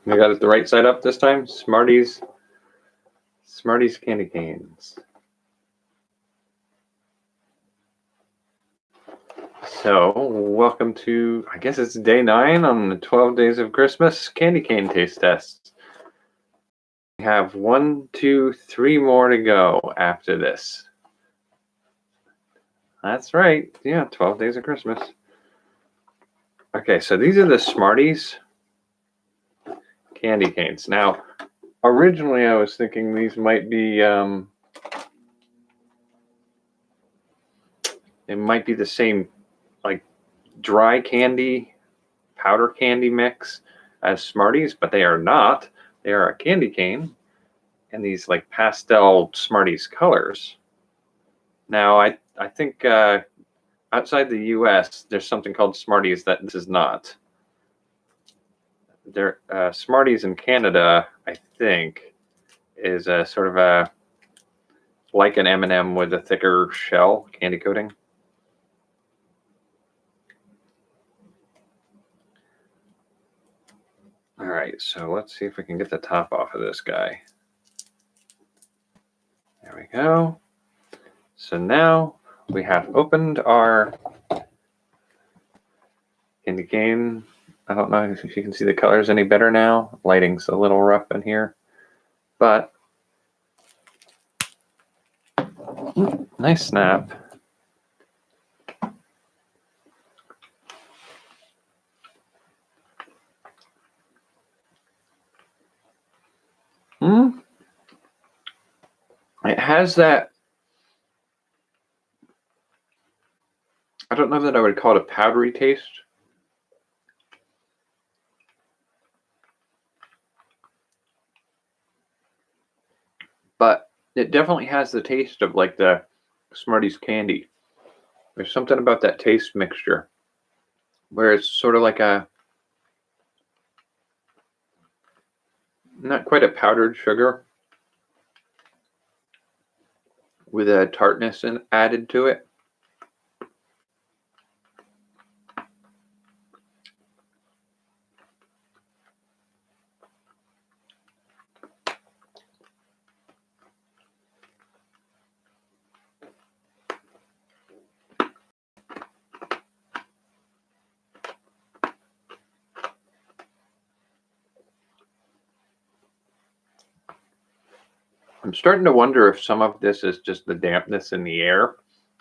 I got it the right side up this time. Smarties candy canes. So, welcome to, I guess it's day 9 on the 12 Days of Christmas candy cane taste tests. We have 1, 2, 3 more to go after this. That's right. Yeah, 12 Days of Christmas. Okay, so these are the Smarties candy canes. Now, originally I was thinking these might be, it might be the same, like, dry candy, powder candy mix as Smarties, but they are not. They are a candy cane and these like pastel Smarties colors. Now, I think outside the US, there's something called Smarties that this is not. There, Smarties in Canada, I think, is a sort of a like an M&M with a thicker shell, candy coating. All right, so let's see if we can get the top off of this guy. There we go. So now we have opened our candy cane. I don't know if you can see the colors any better now. Lighting's a little rough in here, but nice snap. It has that, I don't know that I would call it a powdery taste. But it definitely has the taste of like the Smarties candy. There's something about that taste mixture where it's sort of like a, not quite a powdered sugar with a tartness added to it. I'm starting to wonder if some of this is just the dampness in the air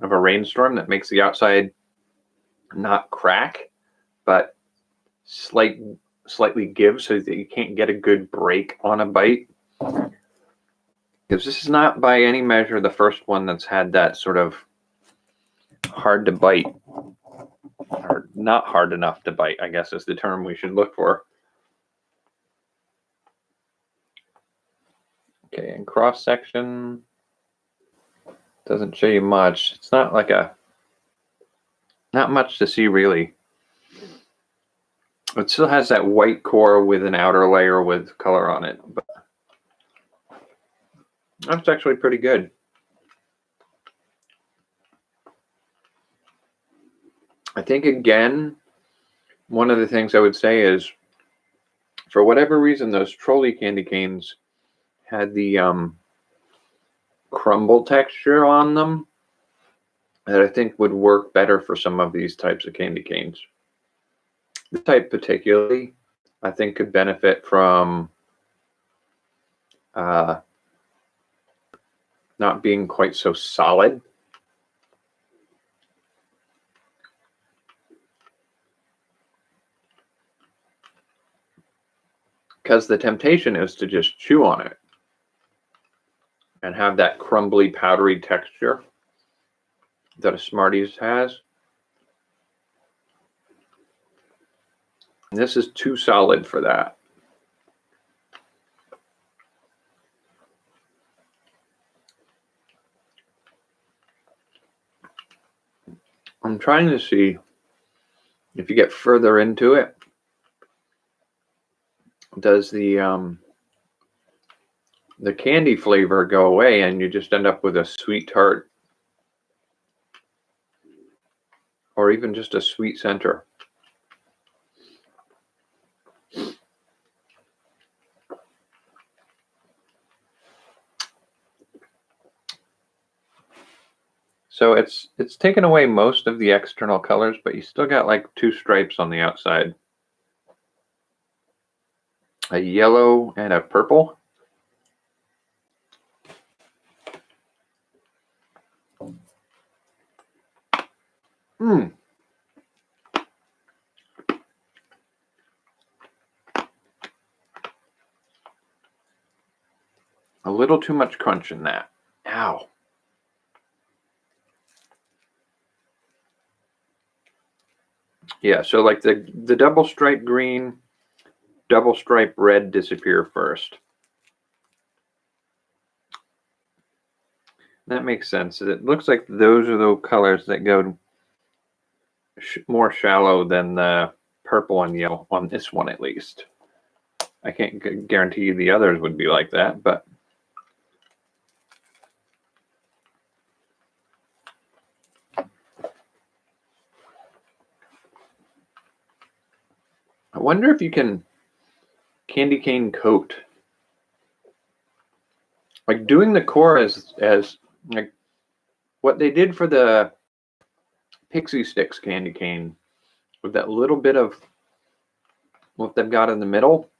of a rainstorm that makes the outside not crack, but slightly give so that you can't get a good break on a bite. Because this is not by any measure the first one that's had that sort of hard to bite, or not hard enough to bite, I guess is the term we should look for. Okay, and cross section doesn't show you much. It's not like not much to see really. It still has that white core with an outer layer with color on it, but that's actually pretty good. I think, again, one of the things I would say is, for whatever reason, those trolley candy canes had the crumble texture on them that I think would work better for some of these types of candy canes. This type particularly, I think, could benefit from not being quite so solid. Because the temptation is to just chew on it and have that crumbly, powdery texture that a Smarties has. And this is too solid for that. I'm trying to see if you get further into it, does the candy flavor go away and you just end up with a sweet tart or even just a sweet center. So it's taken away most of the external colors, but you still got like 2 stripes on the outside. A yellow and a purple. Mmm. A little too much crunch in that. Ow. Yeah, so like the double stripe green, double stripe red disappear first. That makes sense. It looks like those are the colors that go more shallow than the purple and yellow on this one, at least. I can't guarantee you the others would be like that, but I wonder if you can candy cane coat. Like doing the core as like what they did for the Pixie Sticks candy cane with that little bit of what they've got in the middle.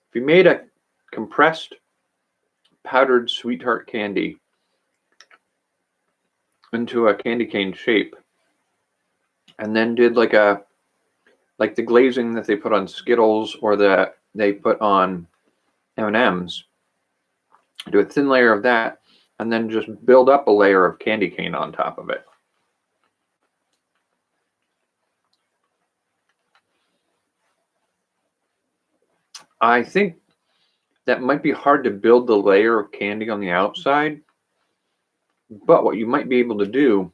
If you made a compressed powdered sweetheart candy into a candy cane shape and then did like the glazing that they put on Skittles or that they put on M&Ms, do a thin layer of that and then just build up a layer of candy cane on top of it. I think that might be hard to build the layer of candy on the outside, but what you might be able to do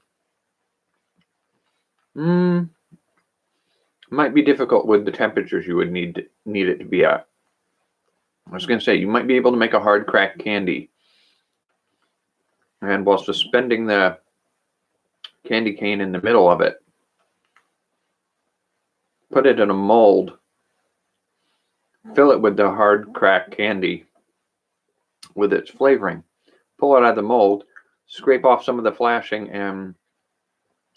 might be difficult with the temperatures you would need it to be at. I was going to say, you might be able to make a hard cracked candy, and while suspending the candy cane in the middle of it, put it in a mold, fill it with the hard cracked candy with its flavoring, pull it out of the mold, scrape off some of the flashing, and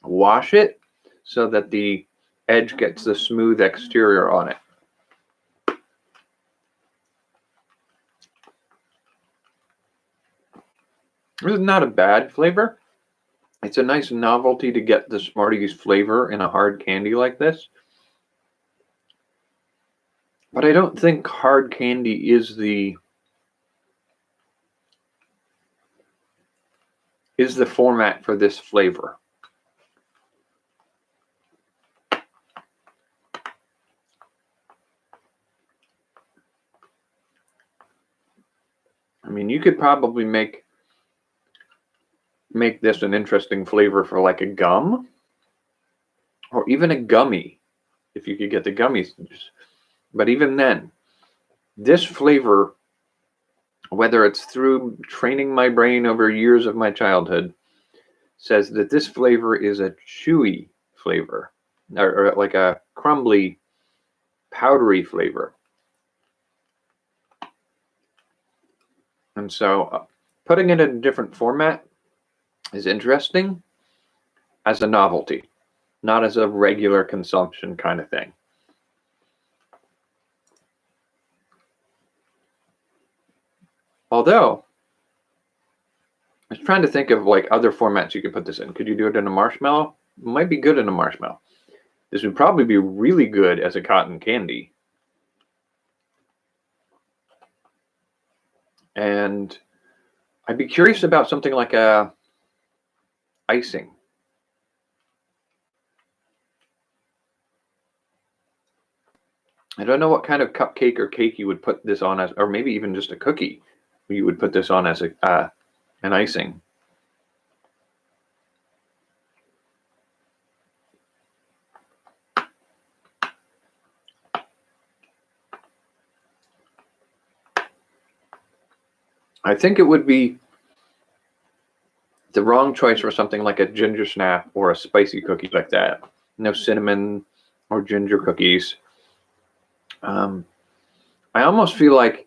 wash it so that the edge gets the smooth exterior on it. This is not a bad flavor. It's a nice novelty to get the Smarties flavor in a hard candy like this. But I don't think hard candy is the format for this flavor. I mean, you could probably make this an interesting flavor for like a gum or even a gummy if you could get the gummies. But even then, this flavor, whether it's through training my brain over years of my childhood, says that this flavor is a chewy flavor or like a crumbly, powdery flavor. And so putting it in a different format is interesting as a novelty, not as a regular consumption kind of thing. Although, I was trying to think of like other formats you could put this in. Could you do it in a marshmallow? It might be good in a marshmallow. This would probably be really good as a cotton candy. And I'd be curious about something like a icing. I don't know what kind of cupcake or cake you would put this on as, or maybe even just a cookie. You would put this on as an icing. I think it would be the wrong choice for something like a ginger snap or a spicy cookie like that. No cinnamon or ginger cookies. I almost feel like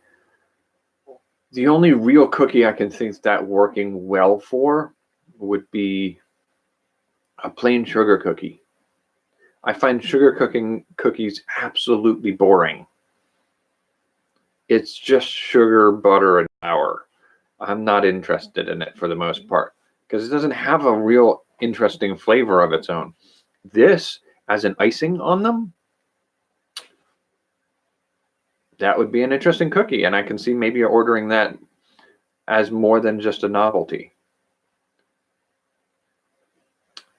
the only real cookie I can think that working well for would be a plain sugar cookie. I find sugar cookies absolutely boring. It's just sugar, butter, and flour. I'm not interested in it for the most part because it doesn't have a real interesting flavor of its own. This, as an icing on them, that would be an interesting cookie, and I can see maybe ordering that as more than just a novelty.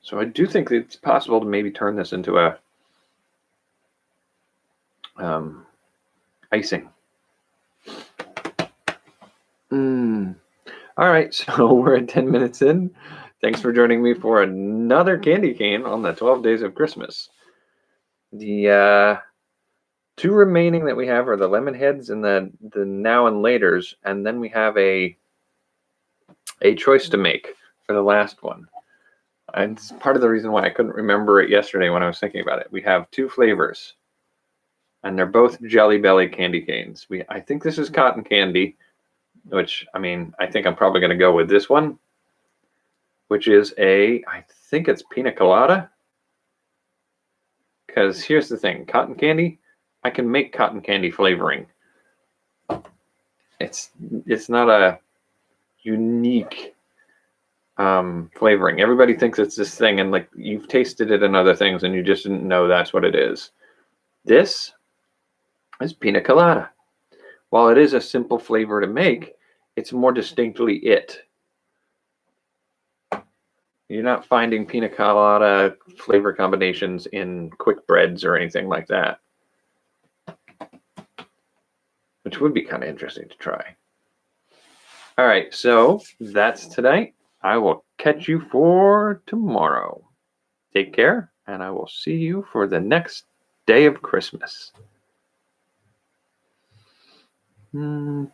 So I do think it's possible to maybe turn this into a icing. All right, so we're at 10 minutes in. Thanks for joining me for another candy cane on the 12 Days of Christmas. The two remaining that we have are the lemon heads and the now and laters, and then we have a choice to make for the last one. And it's part of the reason why I couldn't remember it yesterday when I was thinking about it. We have two flavors, and they're both Jelly Belly candy canes. I think this is cotton candy, which, I mean, I think I'm probably going to go with this one, which is I think it's pina colada. Because here's the thing, cotton candy, I can make cotton candy flavoring. It's not a unique flavoring. Everybody thinks it's this thing, and like you've tasted it in other things and you just didn't know that's what it is. This is pina colada. While it is a simple flavor to make, it's more distinctly it. You're not finding pina colada flavor combinations in quick breads or anything like that, which would be kind of interesting to try. All right, so that's tonight. I will catch you for tomorrow. Take care, and I will see you for the next day of Christmas. Peanut